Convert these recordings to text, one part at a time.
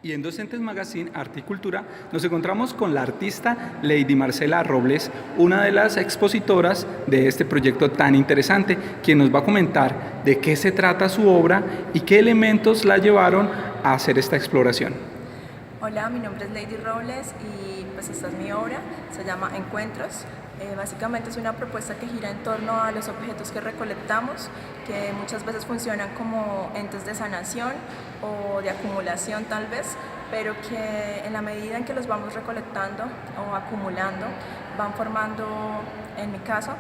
Y en Docentes Magazine Arte y Cultura nos encontramos con la artista Lady Marcela Robles, una de las expositoras de este proyecto tan interesante, quien nos va a comentar de qué se trata su obra y qué elementos la llevaron a hacer esta exploración. Hola, mi nombre es Lady Robles y pues esta es mi obra, se llama Encuentros. Básicamente es una propuesta que gira en torno a los objetos que recolectamos, que muchas veces funcionan como entes de sanación o de acumulación tal vez, pero que en la medida en que los vamos recolectando o acumulando, van formando, en mi caso,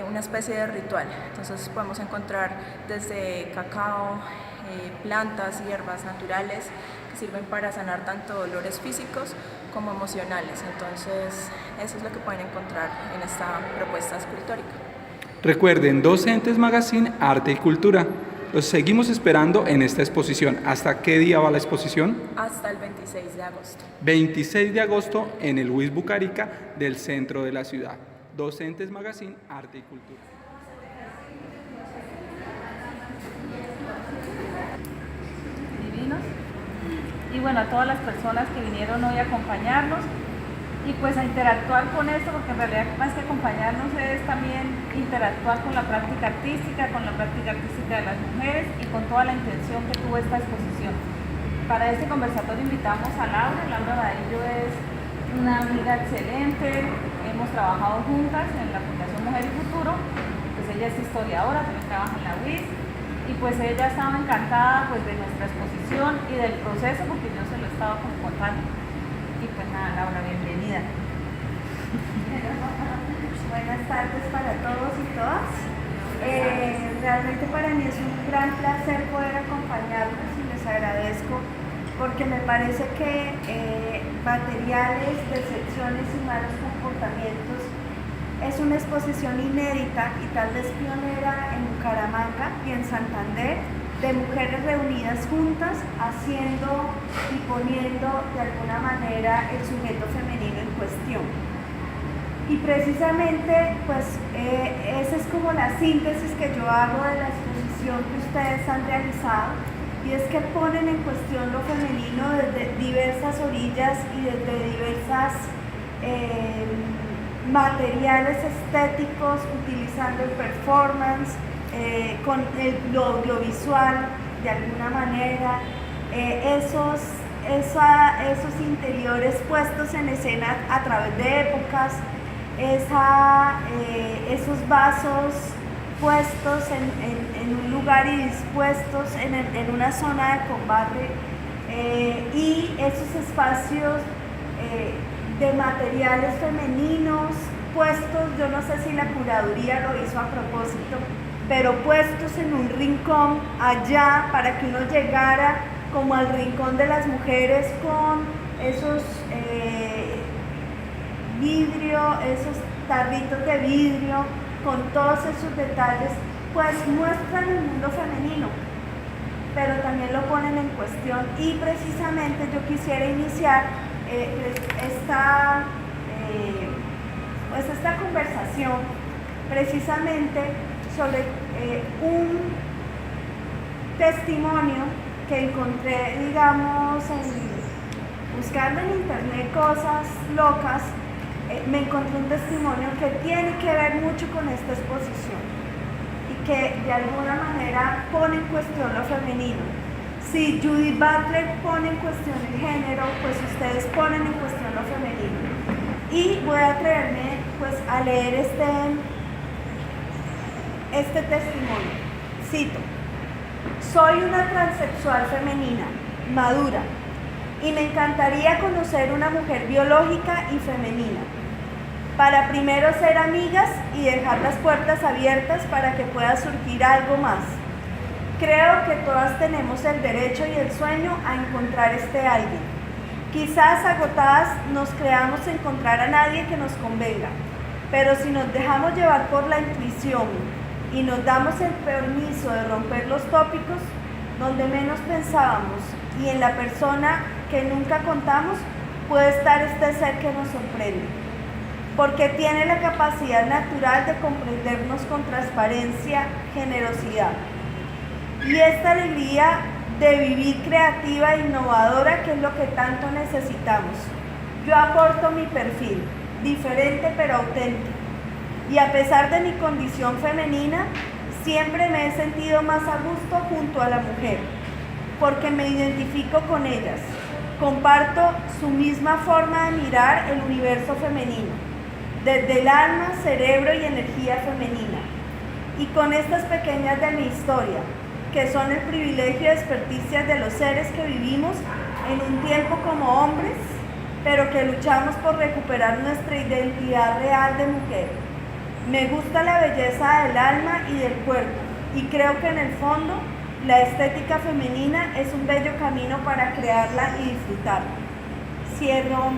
una especie de ritual. Entonces podemos encontrar desde cacao, plantas, hierbas naturales que sirven para sanar tanto dolores físicos como emocionales. Entonces eso es lo que pueden encontrar en esta propuesta escultórica. Recuerden, Docentes Magazine Arte y Cultura. Los seguimos esperando en esta exposición. ¿Hasta qué día va la exposición? Hasta el 26 de agosto. 26 de agosto en el Luis Bucarica del centro de la ciudad. Docentes Magazine Arte y Cultura. Divinos. Y bueno, a todas las personas que vinieron hoy a acompañarnos y pues a interactuar con esto, porque en realidad más que acompañarnos es también interactuar con la práctica artística de las mujeres y con toda la intención que tuvo esta exposición. Para este conversatorio invitamos a Laura Vadillo es una amiga excelente, hemos trabajado juntas en la Fundación Mujer y Futuro, pues ella es historiadora, también trabaja en la UIS, y pues ella estaba encantada pues de nuestra exposición y del proceso, porque yo se lo estaba como contando. Y pues nada, Laura, bienvenida. Buenas tardes para todos y todas. Realmente para mí es un gran placer poder acompañarlos y les agradezco porque me parece que materiales, decepciones y malos comportamientos es una exposición inédita y tal vez pionera en Bucaramanga y en Santander, de mujeres reunidas juntas haciendo y poniendo de alguna manera el sujeto femenino en cuestión. Y precisamente pues esa es como la síntesis que yo hago de la exposición que ustedes han realizado, y es que ponen en cuestión lo femenino desde diversas orillas y desde diversas materiales estéticos, utilizando el performance, con lo audiovisual de alguna manera, esos interiores puestos en escena a través de épocas, esos vasos puestos en un lugar y dispuestos en una zona de combate, y esos espacios de materiales femeninos puestos, yo no sé si la curaduría lo hizo a propósito, pero puestos en un rincón allá para que uno llegara como al rincón de las mujeres con esos esos tarritos de vidrio, con todos esos detalles, pues muestran el mundo femenino, pero también lo ponen en cuestión. Y precisamente yo quisiera iniciar esta conversación precisamente sobre un testimonio que encontré, digamos, buscando en internet cosas locas. Me encontré un testimonio que tiene que ver mucho con esta exposición y que de alguna manera pone en cuestión lo femenino. Si Judith Butler pone en cuestión el género, pues ustedes ponen en cuestión lo femenino. Y voy a atreverme pues a leer este testimonio. Cito: soy una transexual femenina, madura, y me encantaría conocer una mujer biológica y femenina, para primero ser amigas y dejar las puertas abiertas para que pueda surgir algo más. Creo que todas tenemos el derecho y el sueño a encontrar alguien. Quizás agotadas nos creamos encontrar a nadie que nos convenga, pero si nos dejamos llevar por la intuición y nos damos el permiso de romper los tópicos, donde menos pensábamos y en la persona que nunca contamos, puede estar este ser que nos sorprende, porque tiene la capacidad natural de comprendernos con transparencia, generosidad. Y esta alegría de vivir creativa e innovadora, que es lo que tanto necesitamos. Yo aporto mi perfil, diferente pero auténtico, y a pesar de mi condición femenina, siempre me he sentido más a gusto junto a la mujer, porque me identifico con ellas, comparto su misma forma de mirar el universo femenino, desde el alma, cerebro y energía femenina, y con estas pequeñas de mi historia, que son el privilegio y experticias de los seres que vivimos en un tiempo como hombres, pero que luchamos por recuperar nuestra identidad real de mujer. Me gusta la belleza del alma y del cuerpo, y creo que en el fondo la estética femenina es un bello camino para crearla y disfrutarla. Cierro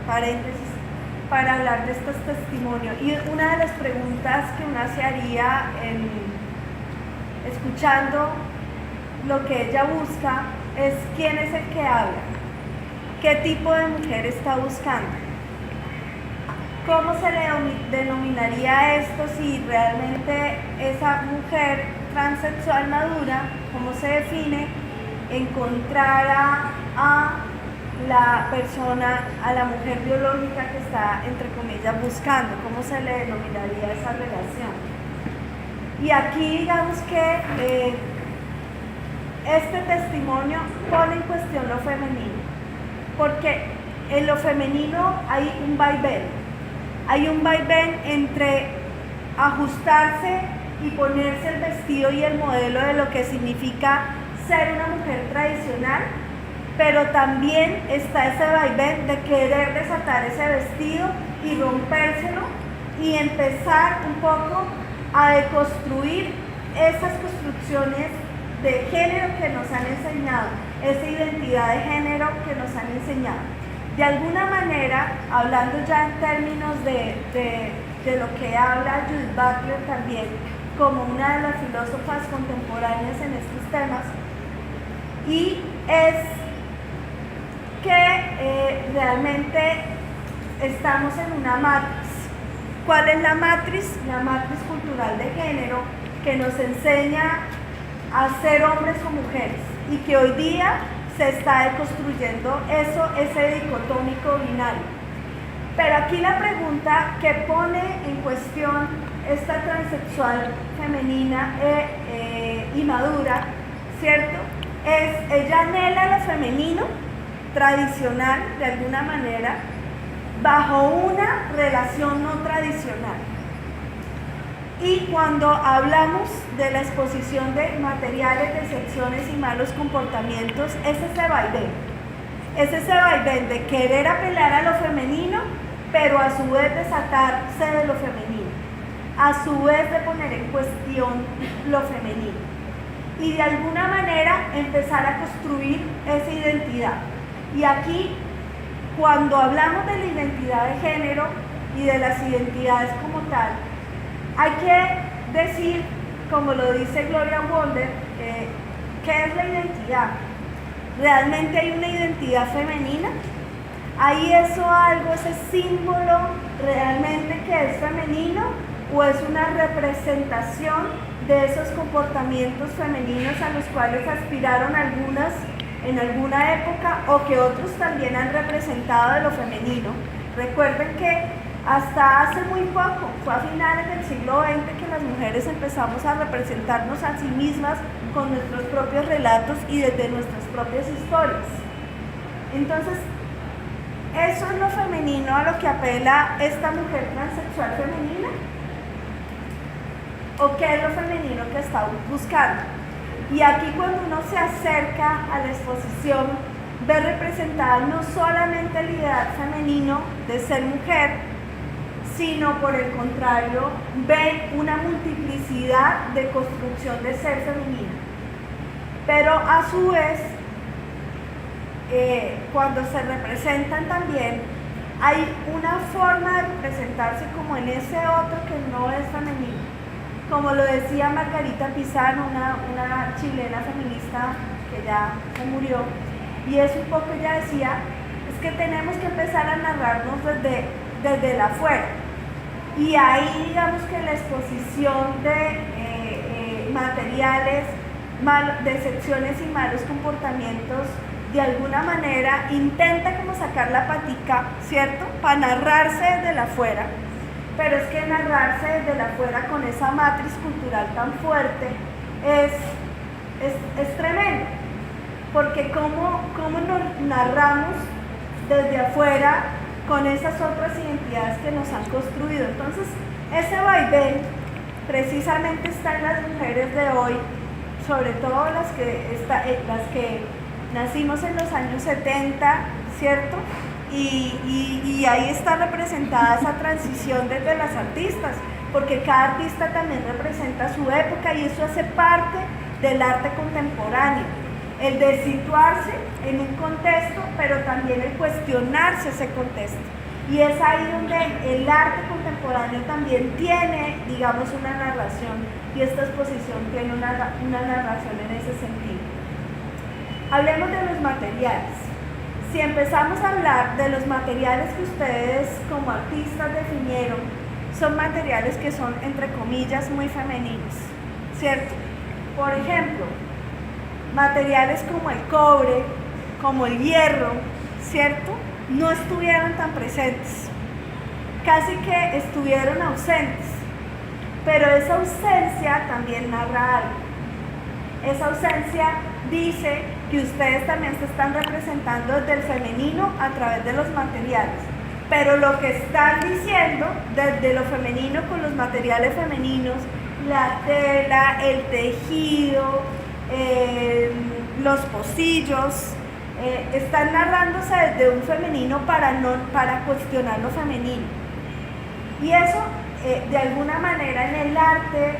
paréntesis para hablar de estos testimonios. Y una de las preguntas que una se haría escuchando lo que ella busca es quién es el que habla, qué tipo de mujer está buscando, cómo se le denominaría esto si realmente esa mujer transexual madura, cómo se define, encontrara a la persona, a la mujer biológica que está, entre comillas, buscando, cómo se le denominaría esa relación. Y aquí digamos que este testimonio pone en cuestión lo femenino, porque en lo femenino hay un vaivén entre ajustarse y ponerse el vestido y el modelo de lo que significa ser una mujer tradicional, pero también está ese vaivén de querer desatar ese vestido y rompérselo y empezar un poco a deconstruir esas construcciones de género que nos han enseñado, esa identidad de género que nos han enseñado. De alguna manera, hablando ya en términos de lo que habla Judith Butler también, como una de las filósofas contemporáneas en estos temas, y es que realmente estamos en una matriz. ¿Cuál es la matriz? La matriz cultural de género que nos enseña a ser hombres o mujeres y que hoy día se está deconstruyendo ese dicotómico binario. Pero aquí la pregunta que pone en cuestión esta transexual femenina y madura, ¿cierto? Es, ella anhela lo femenino, tradicional, de alguna manera, bajo una relación no tradicional. Y cuando hablamos de la exposición de materiales, decepciones y malos comportamientos, es ese vaivén de querer apelar a lo femenino, pero a su vez desatarse de lo femenino, a su vez de poner en cuestión lo femenino. Y de alguna manera empezar a construir esa identidad. Y aquí, cuando hablamos de la identidad de género y de las identidades como tal, hay que decir, como lo dice Gloria Wolder, ¿qué es la identidad? ¿Realmente hay una identidad femenina? ¿Hay eso algo, ese símbolo realmente que es femenino? ¿O es una representación de esos comportamientos femeninos a los cuales aspiraron algunas en alguna época o que otros también han representado de lo femenino? Recuerden que hasta hace muy poco, fue a finales del siglo XX que las mujeres empezamos a representarnos a sí mismas con nuestros propios relatos y desde nuestras propias historias. Entonces, ¿eso es lo femenino a lo que apela esta mujer transexual femenina? ¿O qué es lo femenino que está buscando? Y aquí cuando uno se acerca a la exposición, ve representada no solamente el ideal femenino de ser mujer, sino por el contrario, ve una multiplicidad de construcción de ser femenina. Pero a su vez, cuando se representan también, hay una forma de representarse como en ese otro que no es femenino. Como lo decía Margarita Pisano, una chilena feminista que ya se murió, y es un poco, ella decía, es que tenemos que empezar a narrarnos desde el afuera. Y ahí digamos que la exposición de materiales decepciones y malos comportamientos, de alguna manera intenta como sacar la patica, ¿cierto? Para narrarse desde la afuera, pero es que narrarse desde la afuera con esa matriz cultural tan fuerte es tremendo, porque cómo nos narramos desde afuera con esas otras identidades que nos han construido. Entonces, ese vaivén precisamente está en las mujeres de hoy, sobre todo las que nacimos en los años 70, ¿cierto? Y ahí está representada esa transición desde las artistas, porque cada artista también representa su época y eso hace parte del arte contemporáneo. El de situarse en un contexto, pero también el cuestionarse ese contexto. Y es ahí donde el arte contemporáneo también tiene, digamos, una narración, y esta exposición tiene una narración en ese sentido. Hablemos de los materiales. Si empezamos a hablar de los materiales que ustedes como artistas definieron, son materiales que son, entre comillas, muy femeninos, ¿cierto? Por ejemplo, materiales como el cobre, como el hierro, ¿cierto? No estuvieron tan presentes, casi que estuvieron ausentes, pero esa ausencia también narra algo. Esa ausencia dice que ustedes también se están representando desde el femenino a través de los materiales, pero lo que están diciendo desde lo femenino con los materiales femeninos, la tela, el tejido, los pocillos, están narrándose desde un femenino para cuestionar lo femenino. Y eso, de alguna manera, en el arte,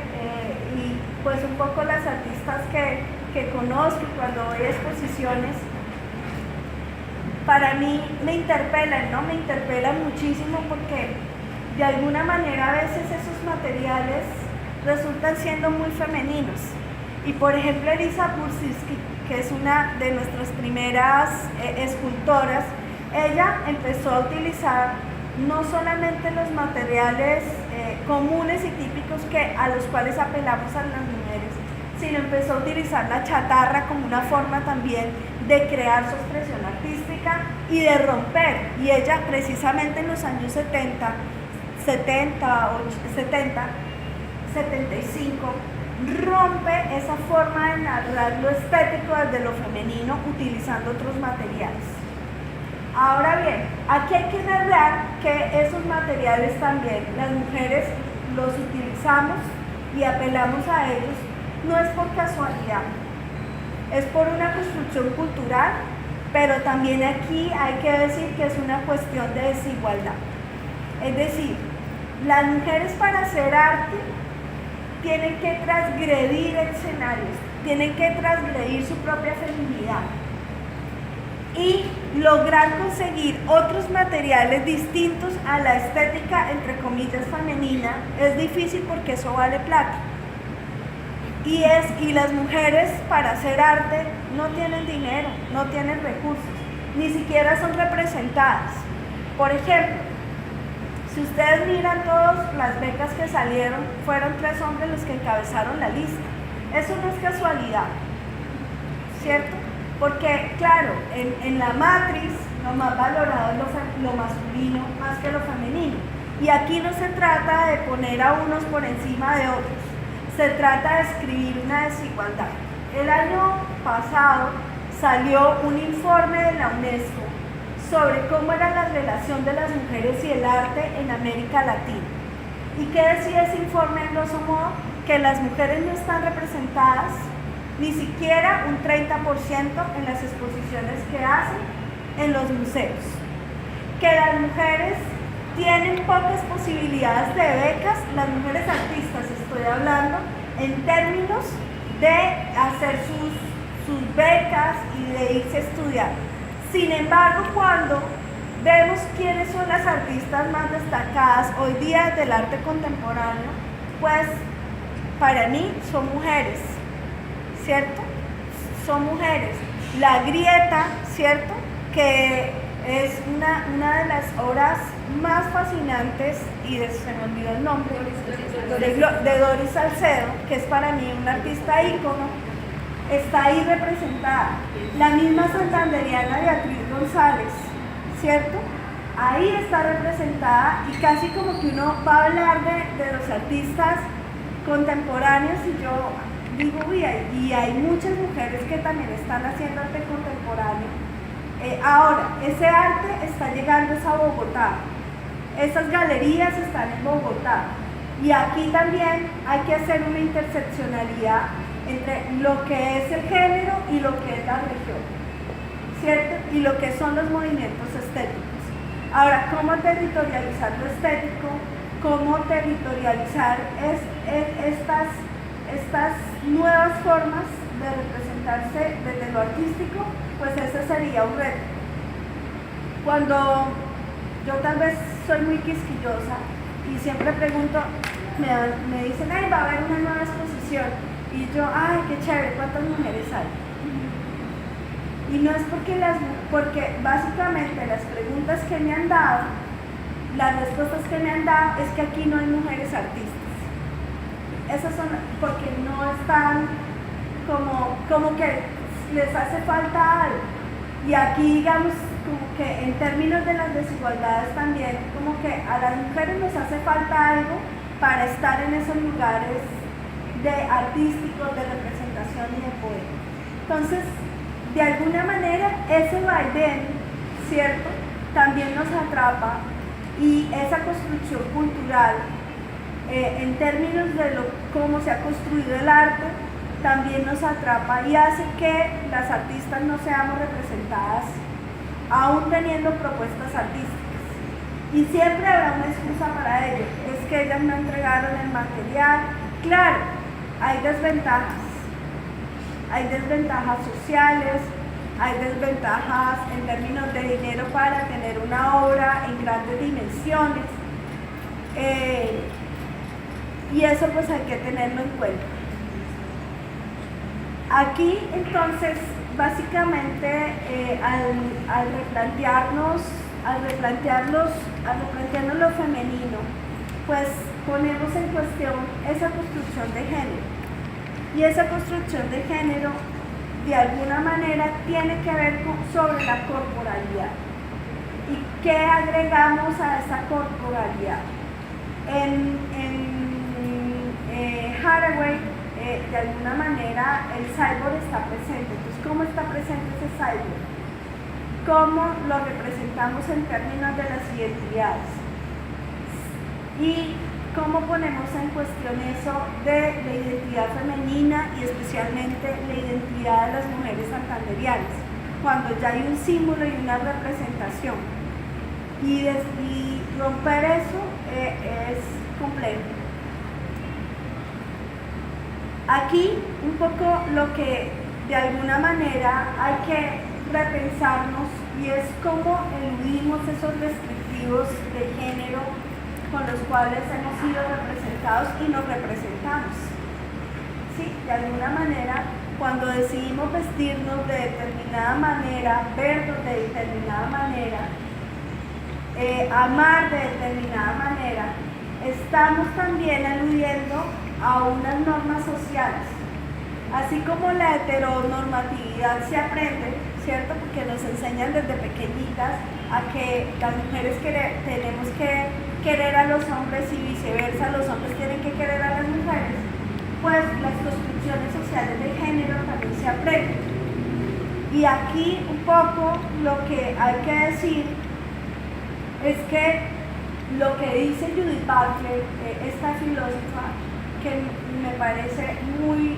y pues un poco las artistas que conozco cuando voy a exposiciones, para mí me interpelan, ¿no? Me interpelan muchísimo porque de alguna manera a veces esos materiales resultan siendo muy femeninos. Y por ejemplo Elisa Bursiski, que es una de nuestras primeras escultoras, ella empezó a utilizar no solamente los materiales comunes y típicos a los cuales apelamos a las mujeres, sino empezó a utilizar la chatarra como una forma también de crear su expresión artística y de romper. Y ella precisamente en los años 75, rompe esa forma de narrar lo estético desde lo femenino utilizando otros materiales. Ahora bien, aquí hay que narrar que esos materiales también las mujeres los utilizamos y apelamos a ellos, no es por casualidad, es por una construcción cultural, pero también aquí hay que decir que es una cuestión de desigualdad. Es decir, las mujeres para hacer arte tienen que transgredir escenarios, tienen que transgredir su propia feminidad y lograr conseguir otros materiales distintos a la estética, entre comillas, femenina. Es difícil porque eso vale plata. Y las mujeres para hacer arte no tienen dinero, no tienen recursos, ni siquiera son representadas. Por ejemplo, si ustedes miran todas las becas que salieron, fueron 3 hombres los que encabezaron la lista. Eso no es casualidad, ¿cierto? Porque, claro, en la matriz lo más valorado es lo masculino más que lo femenino. Y aquí no se trata de poner a unos por encima de otros, se trata de escribir una desigualdad. El año pasado salió un informe de la UNESCO sobre cómo era la relación de las mujeres y el arte en América Latina. ¿Y qué decía ese informe en grosso modo? Que las mujeres no están representadas ni siquiera un 30% en las exposiciones que hacen en los museos. Que las mujeres tienen pocas posibilidades de becas, las mujeres artistas estoy hablando, en términos de hacer sus becas y de irse a estudiar. Sin embargo, cuando vemos quiénes son las artistas más destacadas hoy día del arte contemporáneo, pues para mí son mujeres, ¿cierto? Son mujeres. La Grieta, ¿cierto? Que es una de las obras más fascinantes, y se me olvidó el nombre, de Doris Salcedo, que es para mí una artista ícono. está ahí representada. La misma santanderiana Beatriz González, ¿cierto? Ahí está representada y casi como que uno va a hablar de los artistas contemporáneos y yo digo, uy, y hay muchas mujeres que también están haciendo arte contemporáneo. Ahora, ese arte está llegando a Bogotá, esas galerías están en Bogotá y aquí también hay que hacer una interseccionalidad entre lo que es el género y lo que es la región, ¿cierto? Y lo que son los movimientos estéticos. Ahora, ¿cómo territorializar lo estético? ¿Cómo territorializar estas nuevas formas de representarse desde lo artístico? Pues ese sería un reto. Cuando yo tal vez soy muy quisquillosa y siempre pregunto, me dicen, ay, va a haber una nueva exposición. Y yo, ay, qué chévere, ¿cuántas mujeres hay? Y no es porque básicamente las preguntas que me han dado, las respuestas que me han dado es que aquí no hay mujeres artistas. Esas son porque no están como que les hace falta algo. Y aquí digamos como que en términos de las desigualdades también, como que a las mujeres nos hace falta algo para estar en esos lugares de artísticos, de representación y de poder. Entonces, de alguna manera, ese vaivén, ¿cierto?, también nos atrapa y esa construcción cultural, en términos de cómo se ha construido el arte, también nos atrapa y hace que las artistas no seamos representadas, aún teniendo propuestas artísticas. Y siempre habrá una excusa para ello, es que ellas no entregaron el material. Claro, hay desventajas sociales, hay desventajas en términos de dinero para tener una obra en grandes dimensiones, y eso pues hay que tenerlo en cuenta. Aquí entonces básicamente al replantearnos lo femenino, pues ponemos en cuestión esa construcción de género. Y esa construcción de género, de alguna manera, tiene que ver sobre la corporalidad. ¿Y qué agregamos a esa corporalidad? En Haraway, de alguna manera, el cyborg está presente. Entonces, ¿cómo está presente ese cyborg? ¿Cómo lo representamos en términos de las identidades? Y cómo ponemos en cuestión eso de la identidad femenina y especialmente la identidad de las mujeres santanderianas, cuando ya hay un símbolo y una representación. Y romper eso es complejo. Aquí un poco lo que de alguna manera hay que repensarnos y es cómo eludimos esos restrictivos de género con los cuales hemos sido representados y nos representamos. Sí, de alguna manera, cuando decidimos vestirnos de determinada manera, vernos de determinada manera, amar de determinada manera, estamos también aludiendo a unas normas sociales. Así como la heteronormatividad se aprende, ¿cierto? Porque nos enseñan desde pequeñitas a que las mujeres tenemos que querer a los hombres y viceversa, los hombres tienen que querer a las mujeres, pues las construcciones sociales de género también se aprenden. Y aquí un poco lo que hay que decir es que lo que dice Judith Butler, esta filósofa, que me parece muy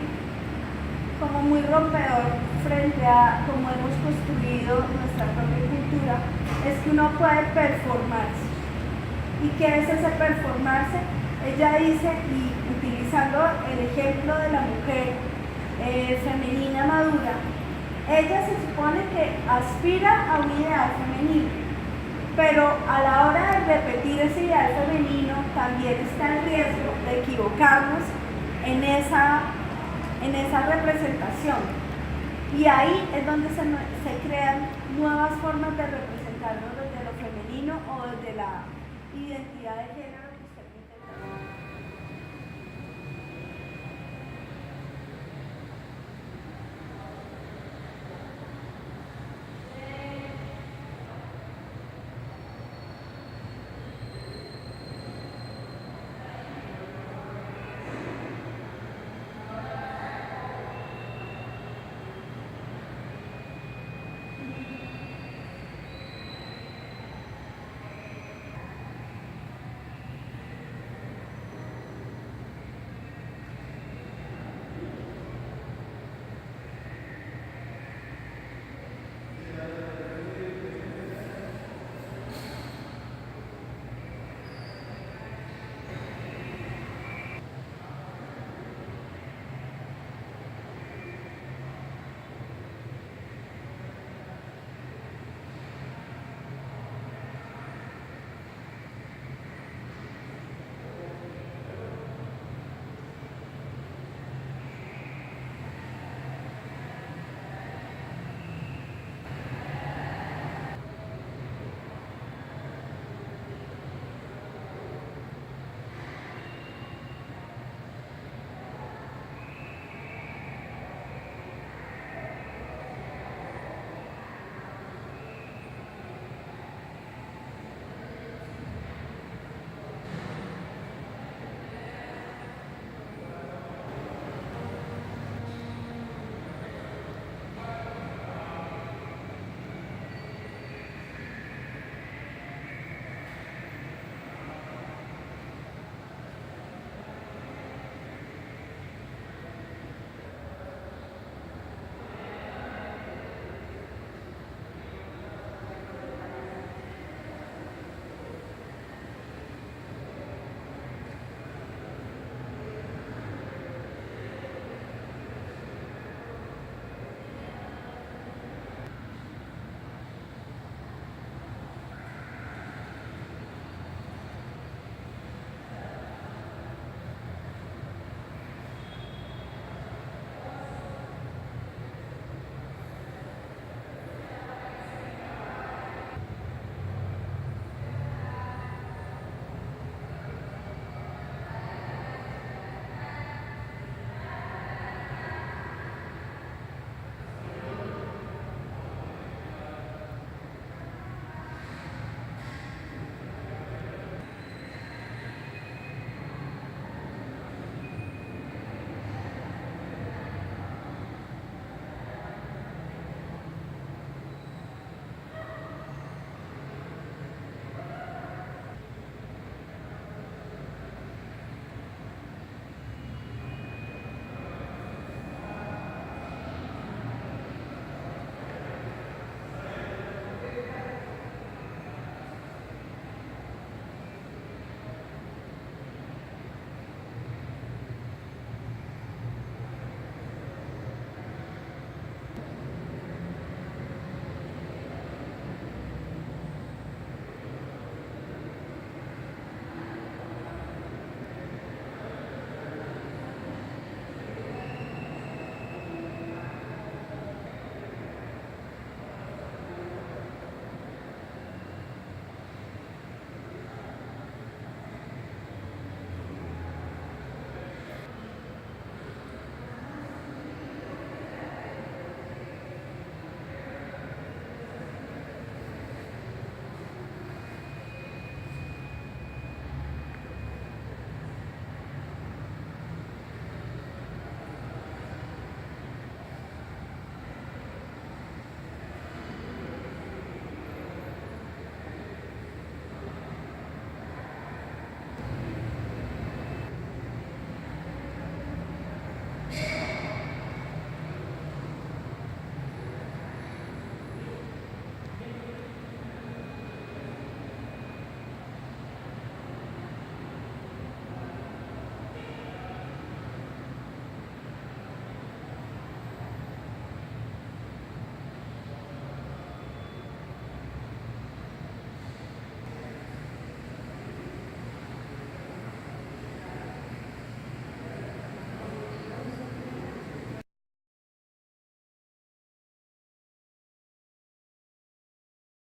rompedor frente a cómo hemos construido nuestra propia cultura, es que uno puede performarse. ¿Y qué es ese performarse? Ella dice, y utilizando el ejemplo de la mujer femenina madura, ella se supone que aspira a un ideal femenino, pero a la hora de repetir ese ideal femenino también está el riesgo de equivocarnos en esa representación. Y ahí es donde se crean nuevas formas de representarnos desde lo femenino o desde la identidad de género.